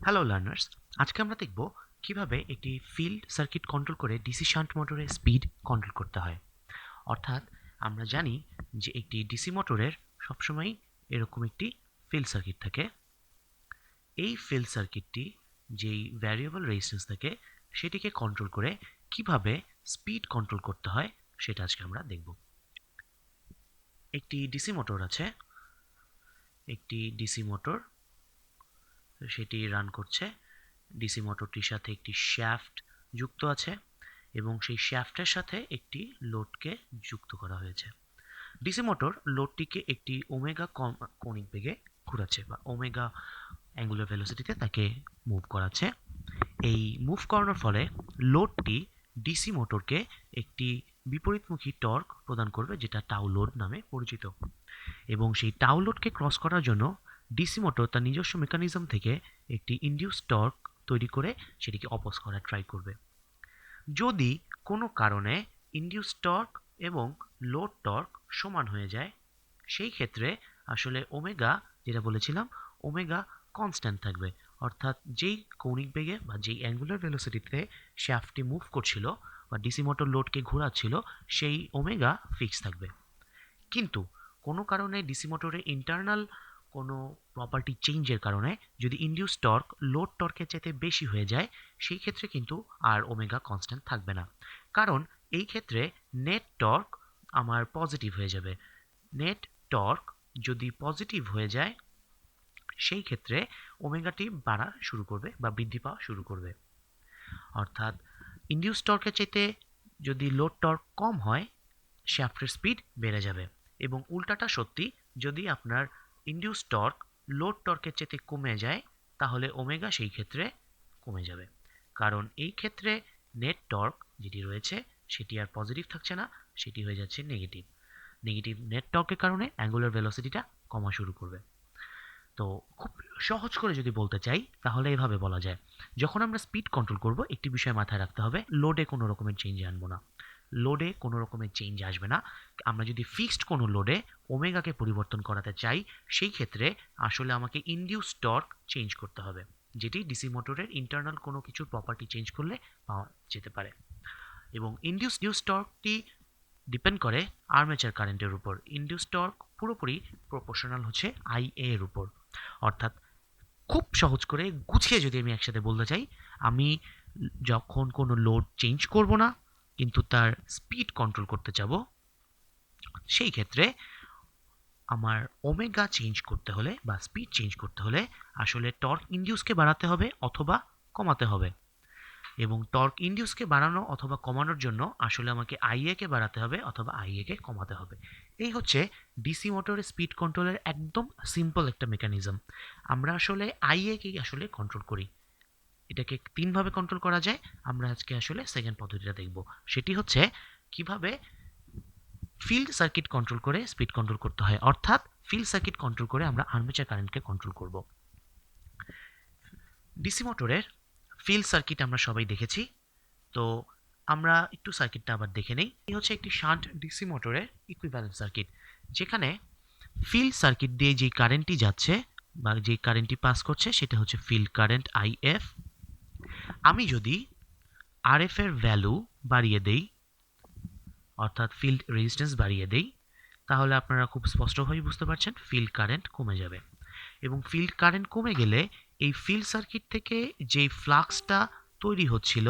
Hello learners, আজকে আমরা দেখব কিভাবে একটি ফিল্ড সার্কিট কন্ট্রোল করে ডিসি শান্ট মোটরের স্পিড কন্ট্রোল করতে হয়। অর্থাৎ আমরা জানি যে একটি ডিসি মোটরের সবসময় এরকম একটি ফিল্ড সার্কিট থাকে। এই ফিল্ড সার্কিটটি যেই ভ্যারিয়েবল রেজিস্ট্যান্স থাকে সেটিকে কন্ট্রোল করে কিভাবে স্পিড কন্ট্রোল করতে হয় সেটা আজকে আমরা দেখব। একটি ডিসি মোটর আছে, একটি ডিসি মোটর সেটি রান করছে। ডিসি মোটরটির সাথে একটি শ্যাফট যুক্ত আছে এবং সেই শ্যাফটের সাথে একটি লোডকে যুক্ত করা হয়েছে। ডিসি মোটর লোডটিকে একটি ওমেগা কৌণিক বেগে ঘোরাচ্ছে বা ওমেগা অ্যাঙ্গুলার ভেলোসিটিতে তাকে মুভ করাচ্ছে। এই মুভ করানোর ফলে লোডটি ডিসি মোটরকে একটি বিপরীতমুখী টর্ক প্রদান করবে, যেটা টাউ লোড নামে পরিচিত। এবং সেই টাউ লোডকে ক্রস করার জন্য ডিসি মোটর তার নিজস্ব মেকানিজম থেকে একটি ইনডিউস টর্ক তৈরি করে সেটিকে অপোজ করার ট্রাই করবে। যদি কোনো কারণে ইনডিউস টর্ক এবং লোড টর্ক সমান হয়ে যায়, সেই ক্ষেত্রে আসলে ওমেগা, যেটা বলেছিলাম, ওমেগা কনস্ট্যান্ট থাকবে। অর্থাৎ যেই কৌণিক বেগে বা যেই অ্যাঙ্গুলার ভেলোসিটিতে শ্যাফটটি মুভ করছিল বা ডিসি মোটর লোডকে ঘোরাচ্ছিল, সেই ওমেগা ফিক্স থাকবে। কিন্তু কোনো কারণে ডিসি মোটরের ইন্টারনাল কোনো প্রপার্টি চেঞ্জের কারণে যদি ইনডিউস টর্ক লোড টর্কের চাইতে বেশি হয়ে যায়, সেই ক্ষেত্রে কিন্তু আর ওমেগা কনস্ট্যান্ট থাকবে না। কারণ এই ক্ষেত্রে নেট টর্ক আমার পজিটিভ হয়ে যাবে। নেট টর্ক যদি পজিটিভ হয়ে যায়, সেই ক্ষেত্রে ওমেগাটি বাড়া শুরু করবে বা বৃদ্ধি পাওয়া শুরু করবে। অর্থাৎ ইনডিউস টর্কের চাইতে যদি লোড টর্ক কম হয়, শ্যাফটের স্পিড বেড়ে যাবে। এবং উল্টাটা সত্যি, যদি আপনার ইনডিউস টর্ক লোড টর্কের চেয়ে কমে যায়, তাহলে ওমেগা সেই ক্ষেত্রে কমে যাবে। কারণ এই ক্ষেত্রে নেট টর্ক যেটি রয়েছে সেটি আর পজিটিভ থাকছে না, সেটি হয়ে যাচ্ছে নেগেটিভ। নেগেটিভ নেট টর্কের কারণে অ্যাঙ্গুলার ভেলোসিটিটা কমা শুরু করবে। তো খুব সহজ করে যদি বলতে চাই তাহলে এভাবে বলা যায়, যখন আমরা স্পিড কন্ট্রোল করব একটি বিষয় মাথায় রাখতে হবে, লোডে কোনো রকমের চেঞ্জ আনবো না। লোডে কোনো রকমের চেঞ্জ আসবে না। আমরা যদি ফিক্সড কোনো লোডে ওমেগাকে পরিবর্তন করাতে চাই, সেই ক্ষেত্রে আসলে আমাকে ইনডিউস টর্ক চেঞ্জ করতে হবে, যেটি ডিসি মোটরের ইন্টারনাল কোনো কিছুর প্রপার্টি চেঞ্জ করলে পাওয়া যেতে পারে। এবং ইনডিউস টর্কটি ডিপেন্ড করে আর্মেচার কারেন্টের উপর। ইনডিউস টর্ক পুরোপুরি প্রপোর্শনাল হচ্ছে আইএ এর উপর। অর্থাৎ খুব সহজ করে গুছিয়ে যদি আমি একসাথে বলতে চাই, আমি যখন কোনো লোড চেঞ্জ করব না কিন্তু তার স্পিড কন্ট্রোল করতে চাব, সেই ক্ষেত্রে আমার ওমেগা চেঞ্জ করতে হলে বা স্পিড চেঞ্জ করতে হলে আসলে টর্ক ইনডিউসকে বাড়াতে হবে অথবা কমাতে হবে। এবং টর্ক ইনডিউসকে বাড়ানো অথবা কমানোর জন্য আসলে আমাকে আইএ কে বাড়াতে হবে অথবা আইএ কে কমাতে হবে। এই হচ্ছে ডিসি মোটরের স্পিড কন্ট্রোলের একদম সিম্পল একটা মেকানিজম। আমরা আসলে আইএ কেই আসলে কন্ট্রোল করি। এটাকে তিনভাবে কন্ট্রোল করা যায়। আমরা আজকে আসলে সেকেন্ড পদ্ধতিটা দেখব। সেটি হচ্ছে কিভাবে ফিল্ড সার্কিট কন্ট্রোল করে স্পিড কন্ট্রোল করতে হয়। অর্থাৎ ফিল্ড সার্কিট কন্ট্রোল করে আমরা আর্মেচার কারেন্টকে কন্ট্রোল করব। ডিসি মোটরের ফিল্ড সার্কিট আমরা সবাই দেখেছি। তো আমরা একটু সার্কিটটা আবার দেখে নেই। এই হচ্ছে একটি শান্ট ডিসি মোটরের ইকুইভ্যালেন্ট সার্কিট, যেখানে ফিল্ড সার্কিট দিয়ে যে কারেন্টটি যাচ্ছে বা যে কারেন্টটি পাস করছে সেটা হচ্ছে ফিল্ড কারেন্ট আইএফ। আমি যদি আরএফ এর ভ্যালু বাড়িয়ে দেই, অর্থাৎ ফিল্ড রেজিস্ট্যান্স বাড়িয়ে দেই, তাহলে আপনারা খুব স্পষ্টভাবে বুঝতে পারছেন ফিল্ড কারেন্ট কমে যাবে। এবং ফিল্ড কারেন্ট কমে গেলে এই ফিল্ড সার্কিট থেকে যেই ফ্লাক্সটা তৈরি হচ্ছিল,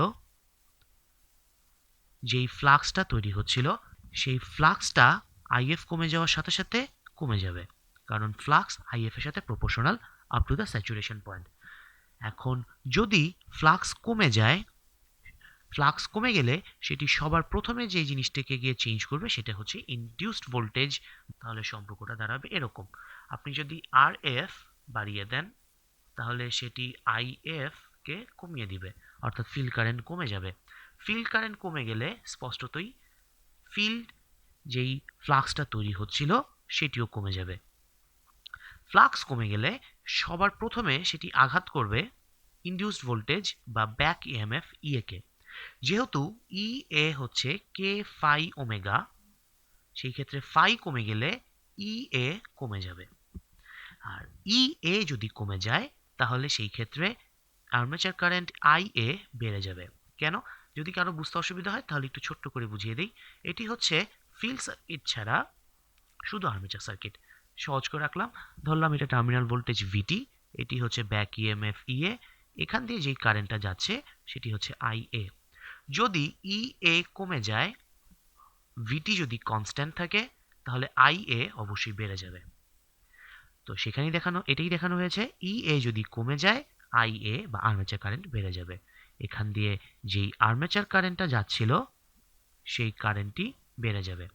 সেই ফ্লাক্সটা আইএফ কমে যাওয়ার সাথে সাথে কমে যাবে, কারণ ফ্লাক্স আইএফ এর সাথে proportional up to the saturation point. এখন যদি ফ্লাক্স কমে গেলে সেটি সবার প্রথমে যে জিনিসটাকে গিয়ে চেঞ্জ করবে সেটা হচ্ছে ইনডিউসড ভোল্টেজ। তাহলে সম্পর্কটা দাঁড়াবে এরকম, আপনি যদি আর এফ বাড়িয়ে দেন তাহলে সেটি আইএফ কে কমিয়ে দিবে, অর্থাৎ ফিল্ড কারেন্ট কমে যাবে। ফিল্ড কারেন্ট কমে গেলে স্পষ্টতই ফিল্ড যেই ফ্লাক্সটা তৈরি হচ্ছিল সেটিও কমে যাবে। ফ্লাক্স কমে গেলে সবার প্রথমে সেটি আঘাত করবে ইনডিউসড ভোল্টেজ বা ব্যাক ইএমএফ ইএ কে। যেহেতু ই এ হচ্ছে কে ফাই ওমেগা, সেই ক্ষেত্রে ফাই কমে গেলে ই এ কমে যাবে। আর ই এ যদি কমে যায় তাহলে সেই ক্ষেত্রে আর্মেচার কারেন্ট IA বেড়ে যাবে। কেন? যদি কারো বুঝতে অসুবিধা হয় তাহলে একটু ছোট্ট করে বুঝিয়ে দিই। এটি হচ্ছে ফিল্ড সার্কিট ছাড়া শুধু আর্মেচার সার্কিট। সহজ করে রাখলাম, ধরলাম এটা টার্মিনাল ভোল্টেজ VT, এটি হচ্ছে ব্যাক EMF EA, এখান দিয়ে যেই কারেন্টটা যাচ্ছে সেটি হচ্ছে IA। যদি EA কমে যায়, VT যদি কনস্ট্যান্ট থাকে, তাহলে IA অবশ্যই বেড়ে যাবে। তো সেখানেই এটাই দেখানো হয়েছে, EA যদি কমে যায়, IA বা আর্মেচার কারেন্ট বেড়ে যাবে। এখান দিয়ে যেই আর্মেচার কারেন্টটা যাচ্ছিল সেই কারেন্টটি বেড়ে যাবে।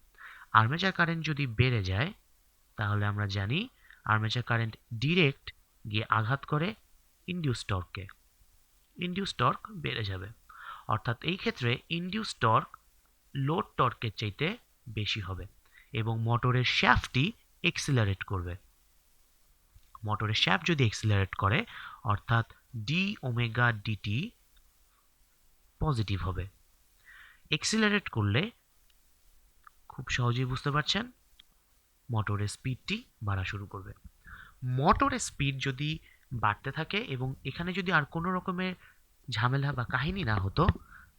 আর্মেচার কারেন্ট যদি বেড়ে যায়, তাহলে আমরা জানি আর্মেচার কারেন্ট ডিরেক্ট গিয়ে আঘাত করে ইনডিউস টর্ককে। ইনডিউস টর্ক বেড়ে যাবে, অর্থাৎ এই ক্ষেত্রে ইনডিউস টর্ক লোড টর্কের চাইতে বেশি হবে এবং মোটরের শ্যাফটটি এক্সিলারেট করবে। মোটরের শ্যাফট যদি এক্সিলারেট করে, অর্থাৎ ডি ওমেগা ডিটি পজিটিভ হবে। এক্সিলারেট করলে খুব সহজেই বুঝতে পারছেন, মোটরের স্পিডটি বাড়া শুরু করবে। মোটরের স্পিড যদি বাড়তে থাকে এবং এখানে যদি আর কোনো রকমের ঝামেলা বা কাহিনী না হতো,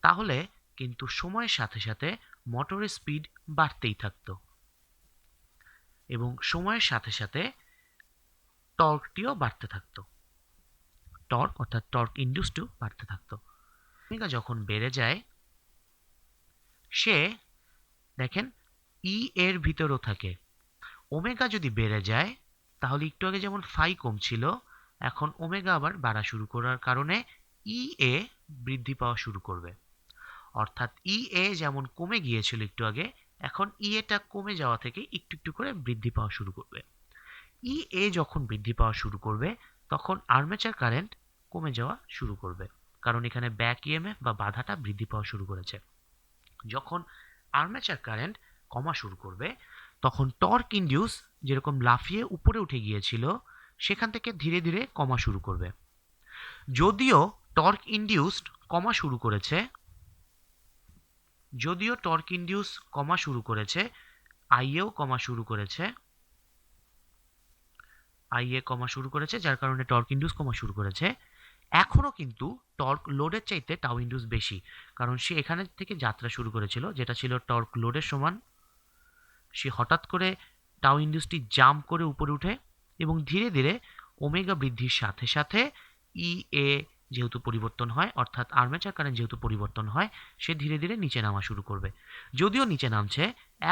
তাহলে কিন্তু সময়ের সাথে সাথে মোটরের স্পিড বাড়তেই থাকতো এবং সময়ের সাথে সাথে টর্কটিও বাড়তে থাকতো। টর্ক অর্থাৎ টর্ক ইনডিউসডও বাড়তে থাকতো। ওমেগা যখন বেড়ে যায়, সে দেখেন ই এর ভিতরও থাকে। ওমেগা যদি বেড়ে যায়, তাহলে একটু আগে যেমন ফাই কমছিল, এখন ওমেগা আবার বাড়া শুরু করার কারণে ইএ বৃদ্ধি পাওয়া শুরু করবে। অর্থাৎ ইএ যেমন কমে গিয়েছিল একটু আগে, এখন ইএটা কমে যাওয়া থেকে একটু একটু করে বৃদ্ধি পাওয়া শুরু করবে। ইএ যখন বৃদ্ধি পাওয়া শুরু করবে, তখন আর্মেচার কারেন্ট কমে যাওয়া শুরু করবে, কারণ এখানে ব্যাক ইএমএফ বা বাধাটা বৃদ্ধি পাওয়া শুরু করেছে। যখন আর্মেচার কারেন্ট কমা শুরু করবে, তখন টর্ক ইনডিউস যেরকম লাফিয়ে উপরে উঠে গিয়েছিল, সেখান থেকে ধীরে ধীরে কমা শুরু করবে। যদিও টর্ক ইনডিউসড কমা শুরু করেছে, আইএও কমা শুরু করেছে, আইএ কমা শুরু করেছে, যার কারণে টর্ক ইনডিউস কমা শুরু করেছে। এখনও কিন্তু টর্ক লোডের চাইতে টাউ ইনডিউস বেশি, কারণ সে এখানে থেকে যাত্রা শুরু করেছিল যেটা ছিল টর্ক লোডের সমান। সে হঠাৎ করে টাউ ইনডিউসটি জাম্প করে উপরে উঠে এবং ধীরে ধীরে ওমেগা বৃদ্ধির সাথে সাথে ইএ যেহেতু পরিবর্তন হয়, অর্থাৎ আর্মেচার কারেন্ট যেহেতু পরিবর্তন হয়, সে ধীরে ধীরে নিচে নামা শুরু করবে। যদিও নিচে নামছে,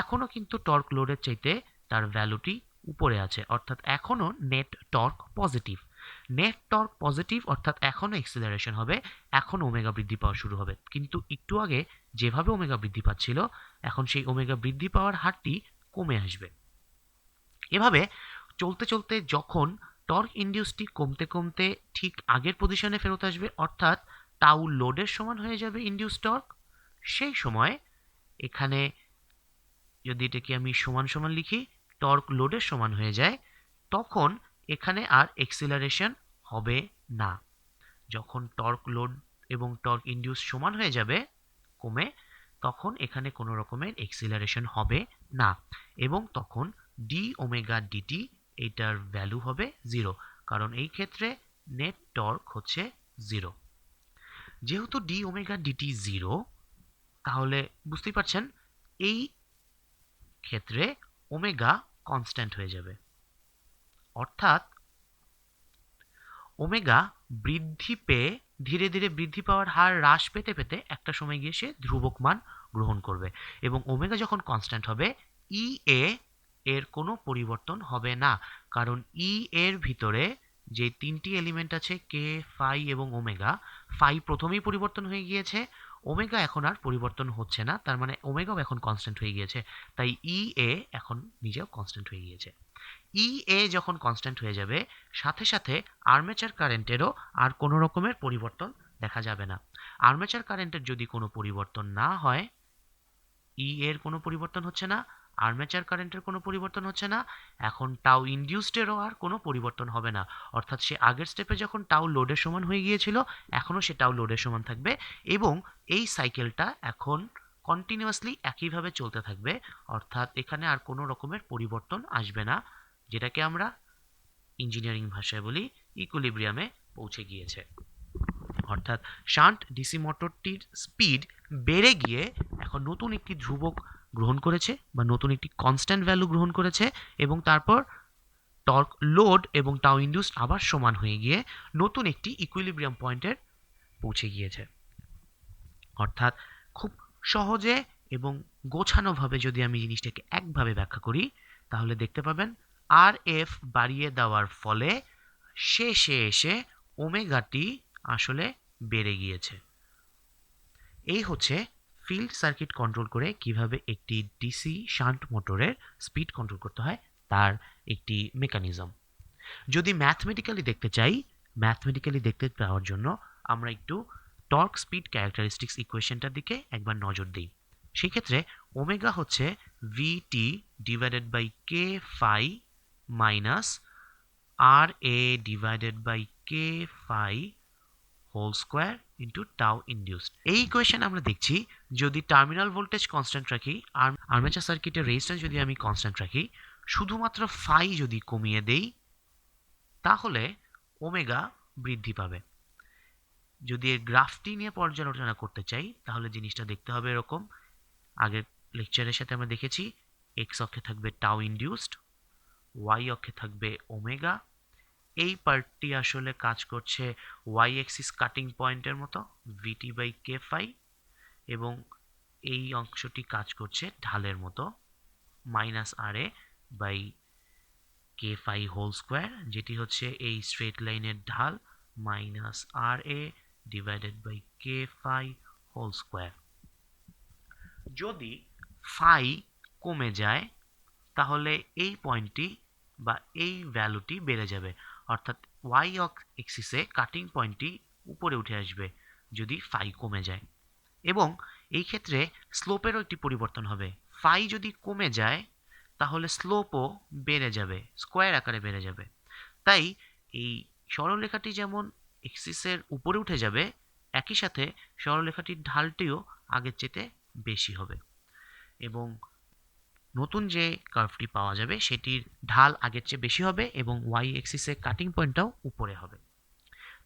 এখনও কিন্তু টর্ক লোডের চাইতে তার ভ্যালুটি উপরে আছে, অর্থাৎ এখনও net torque positive. Net torque positive অর্থাৎ এখনও এক্সিলারেশন হবে, এখনও ওমেগা বৃদ্ধি পাওয়া শুরু হবে। কিন্তু একটু আগে যেভাবে ওমেগা বৃদ্ধি পাচ্ছিল, এখন সেই ওমেগা বৃদ্ধি পাওয়ার হারটি কমে আসবে। এভাবে চলতে চলতে যখন টর্ক ইনডিউসটি কমতে কমতে ঠিক আগের পজিশনে ফেরত আসবে, অর্থাৎ টাউ লোডের সমান হয়ে যাবে ইনডিউস টর্ক, সেই সময় এখানে যদি এটাকে আমি সমান সমান লিখি, টর্ক লোডের সমান হয়ে যায়, তখন এখানে আর এক্সিলারেশন হবে না। যখন টর্ক লোড এবং টর্ক ইনডিউস সমান হয়ে যাবে কমে, তখন এখানে কোনো রকমের এক্সিলারেশন হবে না এবং তখন ডি ওমেগা ডিটি এইটার ভ্যালু হবে 0, কারণ এই ক্ষেত্রে নেট টর্ক হচ্ছে 0। যেহেতু ডি ওমেগা ডিটি 0, তাহলে বুঝতেই পারছেন এই ক্ষেত্রে ওমেগা কনস্ট্যান্ট হয়ে যাবে, অর্থাৎ ওমেগা বৃদ্ধি পেয়ে ধীরে ধীরে বৃদ্ধি পাওয়ার হার হ্রাস পেতে পেতে একটা সময় গিয়ে সে ধ্রুবক মান গ্রহণ করবে এবং ওমেগা যখন কনস্ট্যান্ট হবে, ইএ এর কোনো পরিবর্তন হবে না, কারণ ই এর ভিতরে যে তিনটি এলিমেন্ট আছে কে, ফাই এবং ওমেগা, ফাই প্রথমেই পরিবর্তন হয়ে গিয়েছে, ওমেগা এখন আর পরিবর্তন হচ্ছে না, তার মানে ওমেগাও এখন কনস্ট্যান্ট হয়ে গিয়েছে, তাই ইএ এখন নিজেও কনস্ট্যান্ট হয়ে গিয়েছে। ইএ যখন কনস্ট্যান্ট হয়ে যাবে, সাথে সাথে আর্মেচার কারেন্টেরও আর কোনো রকমের পরিবর্তন দেখা যাবে না। আর্মেচার কারেন্টের যদি কোনো পরিবর্তন না হয়, ই এর কোনো পরিবর্তন হচ্ছে না, আর্মেচার কারেন্টের কোনো পরিবর্তন হচ্ছে না, এখন টাউ ইনডিউসডেরও আর কোনো পরিবর্তন হবে না, অর্থাৎ সে আগের স্টেপে যখন টাউ লোডের সমান হয়ে গিয়েছিল, এখনও সে টাউ লোডের সমান থাকবে এবং এই সাইকেলটা এখন কন্টিনিউয়াসলি একইভাবে চলতে থাকবে, অর্থাৎ এখানে আর কোনো রকমের পরিবর্তন আসবে না, যেটাকে আমরা ইঞ্জিনিয়ারিং ভাষায় বলি ইকুইলিব্রিয়ামে পৌঁছে গিয়েছে। অর্থাৎ শান্ট ডিসি মোটরটির স্পিড বেড়ে গিয়ে এখন নতুন একটি ধ্রুবক গ্রহণ করেছে বা নতুন একটি কনস্ট্যান্ট ভ্যালু গ্রহণ করেছে এবং তারপর টর্ক লোড এবং টাউ ইন্ডিউসড আবার সমান হয়ে গিয়ে নতুন একটি ইকুইলিব্রিয়াম পয়েন্টের পৌঁছে গিয়েছে। অর্থাৎ খুব সহজে এবং গোছানোভাবে যদি আমি জিনিসটাকে একভাবে ব্যাখ্যা করি তাহলে দেখতে পাবেন আর এফ বাড়িয়ে দেওয়ার ফলে শেষে এসে ওমেগাটি আসলে বেড়ে গিয়েছে। এই হচ্ছে ফিল্ড সার্কিট কন্ট্রোল করে কিভাবে একটি ডিসি শান্ট মোটরের স্পিড কন্ট্রোল করতে হয় তার একটি মেকানিজম। যদি ম্যাথমেটিক্যালি দেখতে পাওয়ার জন্য আমরা একটু টর্ক স্পিড ক্যারেক্টারিস্টিক্স ইকুয়েশনটার দিকে একবার নজর দিই। সেক্ষেত্রে ওমেগা হচ্ছে VT divided by K phi minus R A divided by K phi whole square into tau induced. এই ইকুয়েশন আমরা দেখছি যদি টার্মিনাল ভোল্টেজ কনস্ট্যান্ট রাখি আর আর্মেচার সার্কিটের রেজিস্ট্যান্স যদি আমি কনস্ট্যান্ট রাখি, শুধুমাত্র ফাই যদি কমিয়ে দেই তাহলে ওমেগা বৃদ্ধি পাবে। যদি এর গ্রাফটি নিয়ে পর্যালোচনা করতে চাই তাহলে জিনিসটা দেখতে হবে এরকম। আগের লেকচারের সাথে আমরা দেখেছি এক্স অক্ষে থাকবে টাউ ইন্ডিউসড, ওয়াই অক্ষে থাকবে ওমেগা। এই পার্টটি আসলে কাজ করছে ওয়াই এক্সিস কাটিং পয়েন্টের মতো ভিটি বাই কে ফাই, এবং এই অংশটি কাজ করছে ঢালের মতো minus R A by K phi whole square, যেটি হচ্ছে এই স্ট্রেট লাইনের ঢাল minus R A divided by K phi whole square. যদি ফাই কমে যায় তাহলে এই পয়েন্টটি বা এই ভ্যালুটি বেড়ে যাবে, অর্থাৎ ওয়াই এক্সিসে কাটিং পয়েন্টটি উপরে উঠে আসবে যদি ফাই কমে যায়। এবং এই ক্ষেত্রে স্লোপেরও একটি পরিবর্তন হবে। ফাই যদি কমে যায় তাহলে স্লোপও বেড়ে যাবে, স্কোয়ার আকারে বেড়ে যাবে। তাই এই সরলরেখাটি যেমন এক্সিসের উপরে উঠে যাবে, একই সাথে সরলরেখাটির ঢালটিও আগের চেয়ে বেশি হবে এবং নতুন যে কার্ভটি পাওয়া যাবে সেটির ঢাল আগের চেয়ে বেশি হবে এবং ওয়াই এক্সিসের কাটিং পয়েন্টটাও উপরে হবে।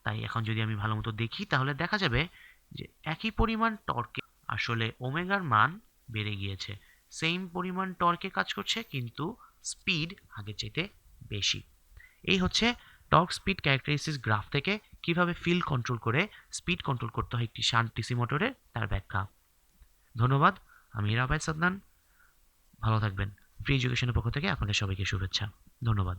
তাই এখন যদি আমি ভালো মতো দেখি তাহলে দেখা যাবে যে একই পরিমাণ টর্কে আসলে ওমেগার মান বেড়ে গিয়েছে, সেম পরিমাণ টর্কে কাজ করছে কিন্তু স্পিড আগের চাইতে বেশি। এই হচ্ছে টর্ক স্পিড ক্যারেক্টারিস্টিক্স গ্রাফ থেকে কিভাবে ফিল্ড কন্ট্রোল করে স্পিড কন্ট্রোল করতে হয় একটি শান্ট ডিসি মোটরের তার ব্যাখ্যা। ধন্যবাদ। আমি রাবাই সাদনান। ভালো থাকবেন। ফ্রি এডুকেশনের পক্ষ থেকে আপনাদের সবাইকে শুভেচ্ছা। ধন্যবাদ।